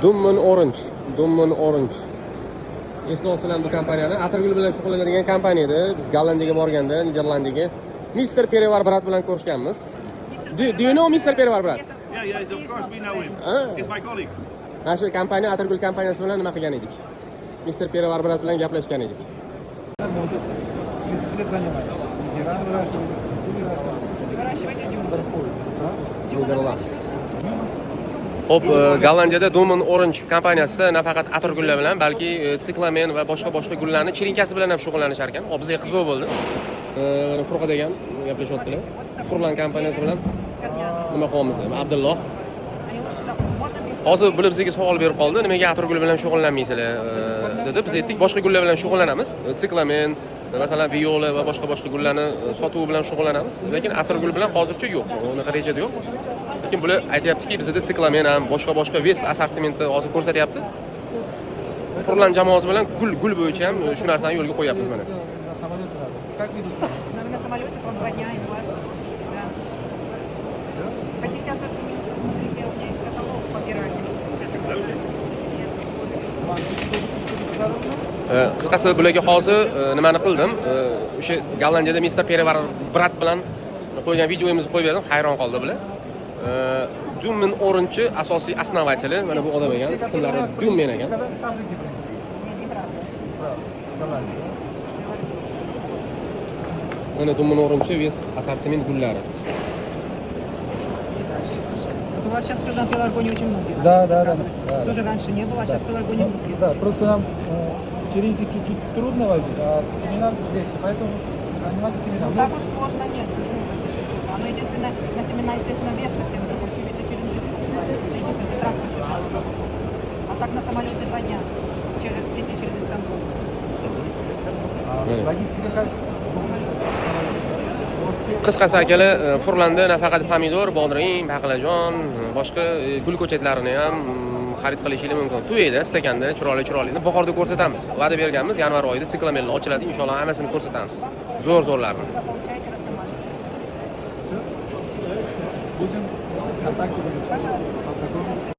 Dummin Orange. Dummin Orange. Esli olsam bu kompaniyani atirgul bilan shug'ullanadigan kompaniya edi. Biz Gollandiyaga borganda, Niderlandiyaga Mr. Perevar Brat bilan ko'rishganmiz. Do you know Mr. Perevar Brat? Yeah, of course we know him. He's my colleague. Mana shu kompaniya atirgul kompaniyasi bilan nima qilgan edik? Mr. Perevar Brat bilan gaplashgan edik. Niderland. Hop, Gollandiyada Dummin Orange kompaniyasida nafaqat atirgullar bilan, balki siklamen va boshqa gullarni chirinkasi bilan ham shug'ullanishar ekan. Hop, bizga qiziq bo'ldi. Mana Furqa degan gaplashyaptilar. Furlan kompaniyasi bilan nima qilamiz? Abdulloh hozir bilib bizga savol berib qoldi. Nimaga atirgul bilan shug'ullanmaysizlar dedi. Biz aytdik, boshqa gullar bilan shug'ullanamiz. Siklamen, masalan, viola va boshqa gullarni sotuvi bilan shug'ullanamiz. Lekin atirgul bilan hozircha yo'q. Unaqa rejada yo'q. Lekin bular aytayaptiki, bizda siklamen ham boshqa ves assortimentni hozir ko'rsatyapti. Furlan jamoasi bilan gul bo'yicha ham shu narsani yo'lga qo'yapmiz mana. На самолете вам 2 дня и у вас. Да. Хотите ассортимент? Смотрите, у меня есть каталог по пироге. Qisqasi bularga hozir nimani qildim? O'sha Gollandiyada Mr. Perevar Brat bilan qo'ygan videomizni qo'yib berdim, hayron qoldi bular. Dummin Orange asosiy основатель, mana bu odam ekan, ismlari Dummin ekan. Mana Dummin Orange ves assortiment gullari. У вас сейчас на пеларгоне очень много. Да. Тоже раньше не было, а сейчас пеларгоне много. Да, просто нам черенки чуть-чуть трудно возить, а семена легче, поэтому заниматься семенами. Так уж сложно нет. Почему будете? Оно единственное, на семена, естественно, вес совсем другой. Если черенки это единственный транспорт чуть-чуть. А так на самолете 2 дня, если через Истанбул. Логистика как? Qisqasi akalar, Furlanda nafaqat pomidor, bodring, baqlajon, boshqa gul ko'chatlarini ham xarid qilishingiz mumkin. Tuyeda, stakanda, chiroyli. Bahorda ko'rsatamiz. Va'da berganmiz, yanvar oyida siklamenlar ochiladi, inshaalloh hammasini ko'rsatamiz. Zo'rlarni. Будем в контакте. Пожалуйста.